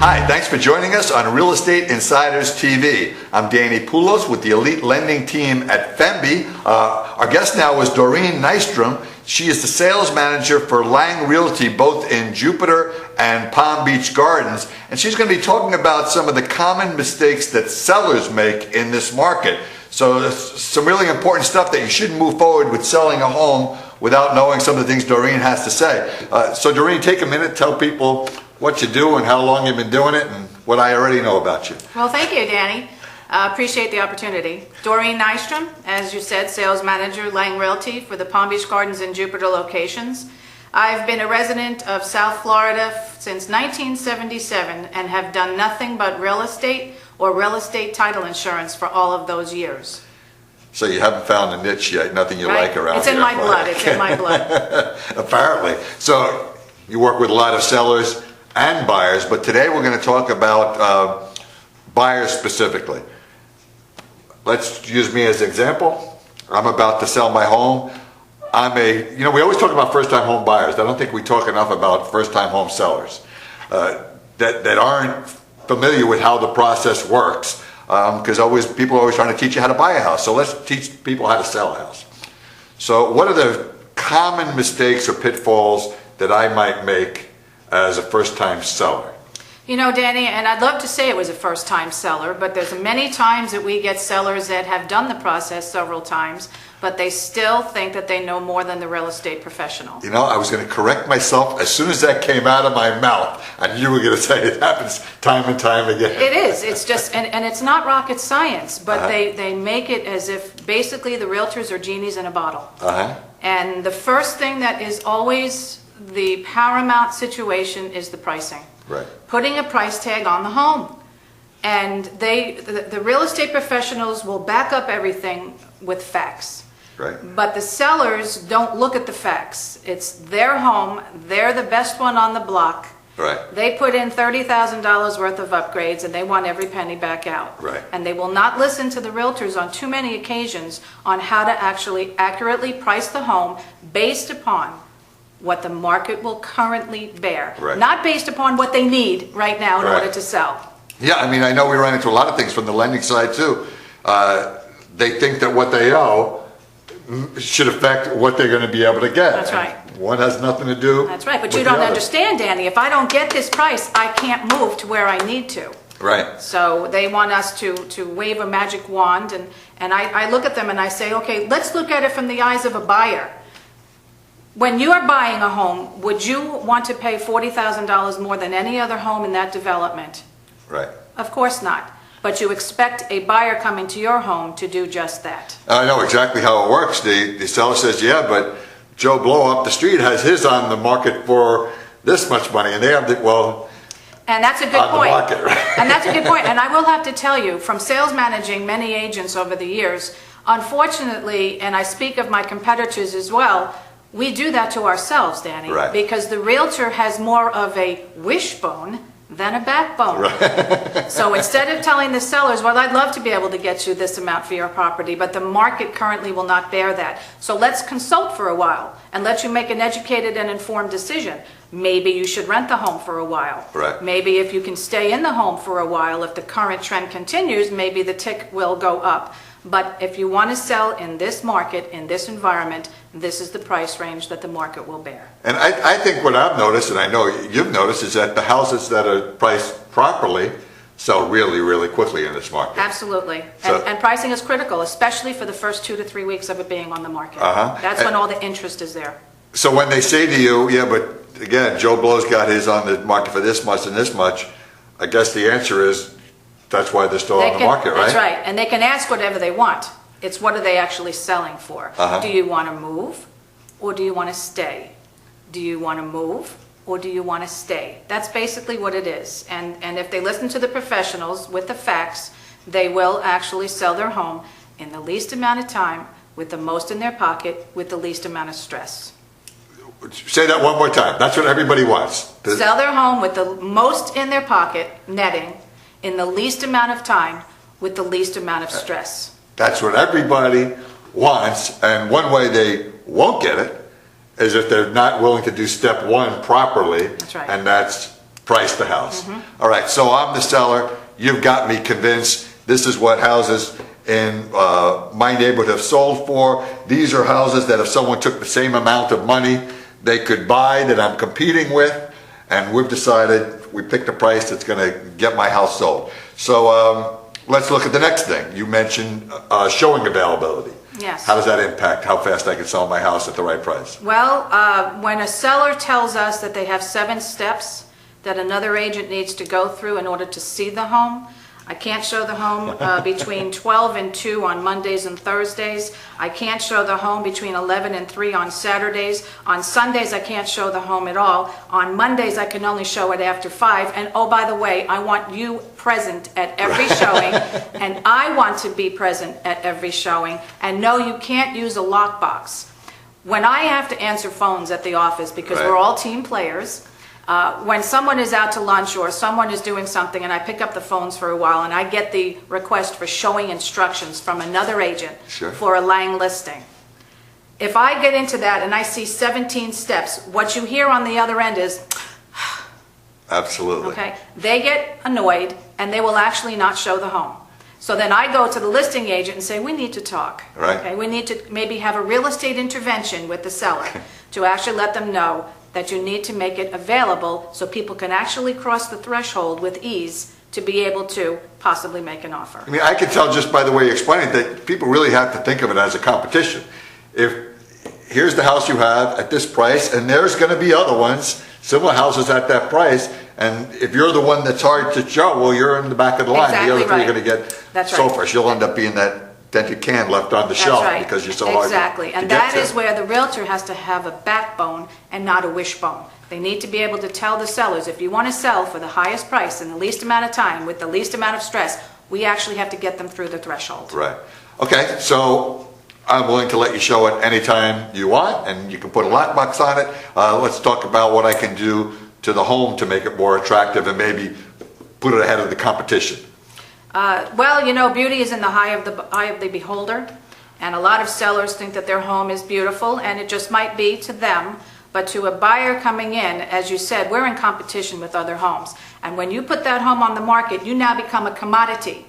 Hi, thanks for joining us on Real Estate Insiders TV. I'm Danny Poulos with the elite lending team at Femby. Our guest now is Doreen Nystrom. She is the sales manager for Lang Realty, both in Jupiter and Palm Beach Gardens. And she's going to be talking about some of the common mistakes that sellers make in this market. So some really important stuff that you shouldn't move forward with selling a home without knowing some of the things Doreen has to say. So Doreen, take a minute, tell people what you do and how long you've been doing it and what I already know about you. Well, thank you, Danny. Appreciate the opportunity. Doreen Nystrom, as you said, sales manager, Lang Realty for the Palm Beach Gardens and Jupiter locations. I've been a resident of South Florida since 1977 and have done nothing but real estate or real estate title insurance for all of those years. So you haven't found a niche yet, nothing you like around here. It's in my blood, it's in my blood. Apparently. So you work with a lot of sellers and buyers, but today we're going to talk about buyers specifically. Let's use me as an example. I'm about to sell my home. We always talk about first-time home buyers. I don't think we talk enough about first-time home sellers that aren't familiar with how the process works, because people are always trying to teach you how to buy a house. So let's teach people how to sell a house. So what are the common mistakes or pitfalls that I might make as a first-time seller? You know, Danny, and I'd love to say it was a first-time seller, but there's many times that we get sellers that have done the process several times, but they still think that they know more than the real estate professional. You know, I was going to correct myself as soon as that came out of my mouth, and you were going to say it happens time and time again. It is. It's just, and it's not rocket science, but they make it as if basically the realtors are genies in a bottle. And the first thing that is always the paramount situation is the pricing. Right. Putting a price tag on the home. And the real estate professionals will back up everything with facts. Right. But the sellers don't look at the facts. It's their home. They're the best one on the block. Right. They put in $30,000 worth of upgrades and they want every penny back out. Right. And they will not listen to the realtors on too many occasions on how to actually accurately price the home based upon what the market will currently bear. Right. Not based upon what they need right now in order to sell. Yeah, I mean, I know we run into a lot of things from the lending side too. They think that what they owe should affect what they're going to be able to get. That's right. One has nothing to do. That's right, but you don't understand, Danny. If I don't get this price, I can't move to where I need to. Right. So they want us to wave a magic wand, and I look at them and I say, okay, let's look at it from the eyes of a buyer. When you are buying a home, would you want to pay $40,000 more than any other home in that development? Right. Of course not. But you expect a buyer coming to your home to do just that. I know exactly how it works. The seller says, yeah, but Joe Blow up the street has his on the market for this much money, and they have the, well, and that's a good point. Market, right? And that's a good point. And I will have to tell you, from sales managing many agents over the years, unfortunately, and I speak of my competitors as well, we do that to ourselves, Danny, right. Because the realtor has more of a wishbone than a backbone. Right. So instead of telling the sellers, well, I'd love to be able to get you this amount for your property, but the market currently will not bear that. So let's consult for a while and let you make an educated and informed decision. Maybe you should rent the home for a while. Right. Maybe if you can stay in the home for a while, if the current trend continues, maybe the tick will go up. But if you want to sell in this market, in this environment, this is the price range that the market will bear. And I think what I've noticed, and I know you've noticed, is that the houses that are priced properly sell really, really quickly in this market. Absolutely. So, and pricing is critical, especially for the first 2 to 3 weeks of it being on the market. That's when all the interest is there. So when they say to you, yeah, but again, Joe Blow's got his on the market for this much and this much, I guess the answer is that's why they're still on the market, right? That's right. And they can ask whatever they want. It's what are they actually selling for? Do you want to move or do you want to stay? Do you want to move or do you want to stay? That's basically what it is. And if they listen to the professionals with the facts, they will actually sell their home in the least amount of time, with the most in their pocket, with the least amount of stress. Say that one more time. That's what everybody wants. Sell their home with the most in their pocket, netting, in the least amount of time, with the least amount of stress. That's what everybody wants, and one way they won't get it is if they're not willing to do step one properly. That's right. And that's price the house. All right, so I'm the seller. You've got me convinced. This is what houses in my neighborhood have sold for. These are houses that if someone took the same amount of money they could buy that I'm competing with, and we've decided, we picked a price that's going to get my house sold. So let's look at the next thing. You mentioned showing availability. Yes. How does that impact how fast I can sell my house at the right price? Well, when a seller tells us that they have 7 steps that another agent needs to go through in order to see the home, I can't show the home between 12 and 2 on Mondays and Thursdays. I can't show the home between 11 and 3 on Saturdays. On Sundays, I can't show the home at all. On Mondays, I can only show it after 5. And oh, by the way, I want you present at every showing, and I want to be present at every showing. And no, you can't use a lockbox. When I have to answer phones at the office, because we're all team players, when someone is out to lunch or someone is doing something and I pick up the phones for a while and I get the request for showing instructions from another agent for a Lang listing. If I get into that and I see 17 steps, what you hear on the other end is, absolutely. Okay, they get annoyed and they will actually not show the home. So then I go to the listing agent and say, we need to talk. Right. Okay, we need to maybe have a real estate intervention with the seller to actually let them know that you need to make it available so people can actually cross the threshold with ease to be able to possibly make an offer. I mean, I can tell just by the way you explain it that people really have to think of it as a competition. If here's the house you have at this price, and there's going to be other ones, similar houses at that price, and if you're the one that's hard to show, well, you're in the back of the line. Exactly the other three right. are going to get That's so right. fresh. You'll end up being that dented can left on the That's shelf right. because you're so hard Exactly. to And get that to. is where the realtor has to have a backbone and not a wishbone. They need to be able to tell the sellers, if you want to sell for the highest price in the least amount of time with the least amount of stress, we actually have to get them through the threshold. Right. Okay, so I'm willing to let you show it anytime you want, and you can put a lockbox on it. Let's talk about what I can do to the home to make it more attractive and maybe put it ahead of the competition. Well, you know, beauty is in the eye of the beholder, and a lot of sellers think that their home is beautiful, and it just might be to them, but to a buyer coming in, as you said, we're in competition with other homes, and when you put that home on the market, you now become a commodity.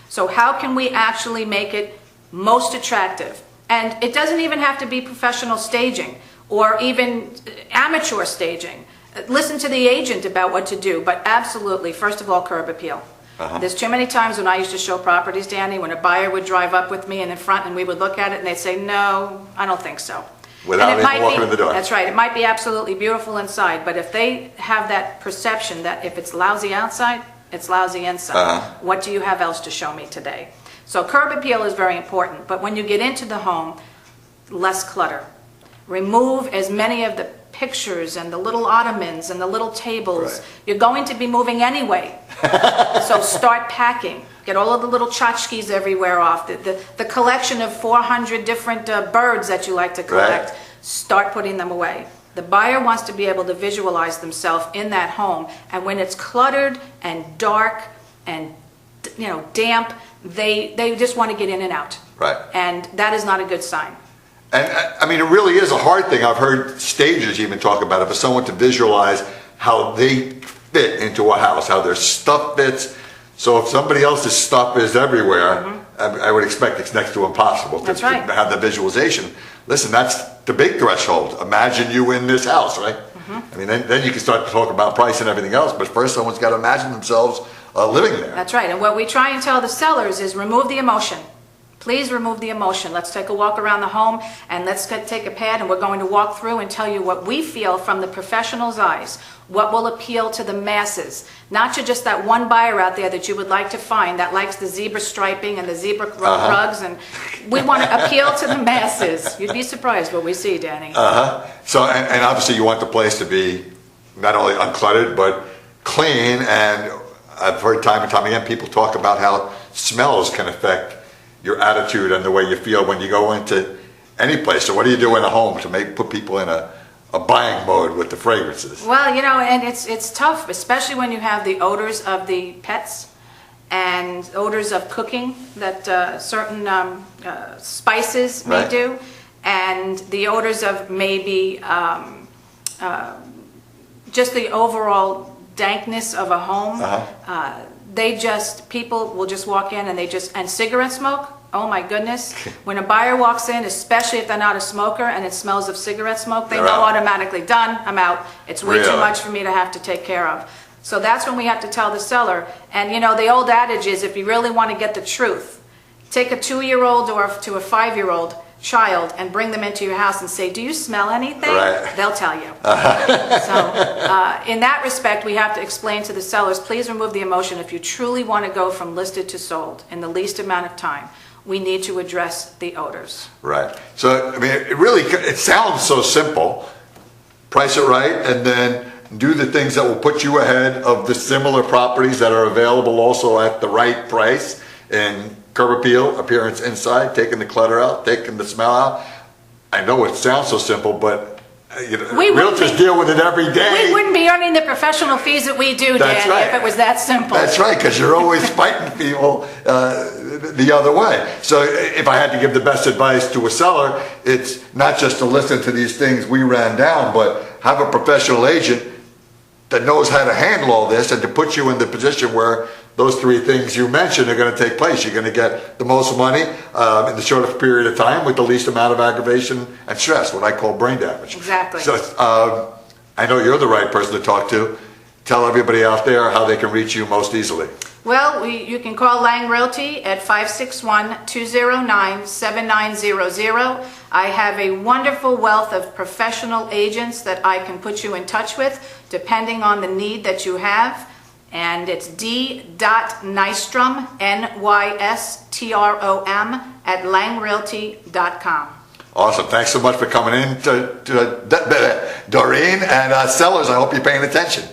So how can we actually make it most attractive? And it doesn't even have to be professional staging or even amateur staging. Listen to the agent about what to do, but absolutely, first of all, curb appeal. There's too many times when I used to show properties, Danny, when a buyer would drive up with me in the front and we would look at it and they'd say, no, I don't think so. Without even walking in the door. That's right. It might be absolutely beautiful inside, but if they have that perception that if it's lousy outside, it's lousy inside. What do you have else to show me today? So curb appeal is very important, but when you get into the home, less clutter. Remove as many of the pictures and the little ottomans and the little tables. Right. You're going to be moving anyway. So start packing. Get all of the little tchotchkes everywhere off. The collection of 400 different birds that you like to collect. Right. Start putting them away. The buyer wants to be able to visualize themselves in that home, and when it's cluttered and dark and damp, they just want to get in and out. Right. And that is not a good sign. And I mean, it really is a hard thing. I've heard stagers even talk about it for someone to visualize how they fit into a house, how their stuff fits. So if somebody else's stuff is everywhere, I would expect it's next to impossible to have the visualization. Listen, that's the big threshold. Imagine you in this house, right? I mean, then you can start to talk about price and everything else, but first someone's got to imagine themselves living there. That's right. And what we try and tell the sellers is remove the emotion. Please remove the emotion. Let's take a walk around the home and let's take a pad and we're going to walk through and tell you what we feel from the professional's eyes, what will appeal to the masses, not to just that one buyer out there that you would like to find that likes the zebra striping and the zebra rugs, and we want to appeal to the masses. You'd be surprised what we see, Danny. So, and obviously you want the place to be not only uncluttered, but clean, and I've heard time and time again people talk about how smells can affect your attitude and the way you feel when you go into any place. So what do you do in a home to put people in a buying mode with the fragrances? Well, and it's tough, especially when you have the odors of the pets and odors of cooking that certain spices may do, and the odors of maybe just the overall dankness of a home. People will just walk in and cigarette smoke. Oh my goodness. When a buyer walks in, especially if they're not a smoker and it smells of cigarette smoke, they They're know out. automatically, done, I'm out. It's way too Really? much for me to have to take care of. So that's when we have to tell the seller. And you know, the old adage is, if you really want to get the truth, take a 2-year-old or to a 5-year-old child and bring them into your house and say, do you smell anything? Right. They'll tell you. So in that respect, we have to explain to the sellers, please remove the emotion. If you truly want to go from listed to sold in the least amount of time, we need to address the odors. Right. So, I mean, it sounds so simple. Price it right and then do the things that will put you ahead of the similar properties that are available also at the right price. And curb appeal, appearance inside, taking the clutter out, taking the smell out. I know it sounds so simple, but realtors deal with it every day. We wouldn't be earning the professional fees that we do, That's Danny, right. if it was that simple. That's right, because you're always fighting people the other way. So if I had to give the best advice to a seller, it's not just to listen to these things we ran down, but have a professional agent that knows how to handle all this and to put you in the position where those 3 things you mentioned are going to take place. You're going to get the most money in the shortest period of time with the least amount of aggravation and stress, what I call brain damage. Exactly. So I know you're the right person to talk to. Tell everybody out there how they can reach you most easily. Well, you can call Lang Realty at 561-209-7900. I have a wonderful wealth of professional agents that I can put you in touch with, depending on the need that you have. And it's d.nystrom, Nystrom, at langrealty.com. Awesome. Thanks so much for coming in to Doreen. And sellers, I hope you're paying attention.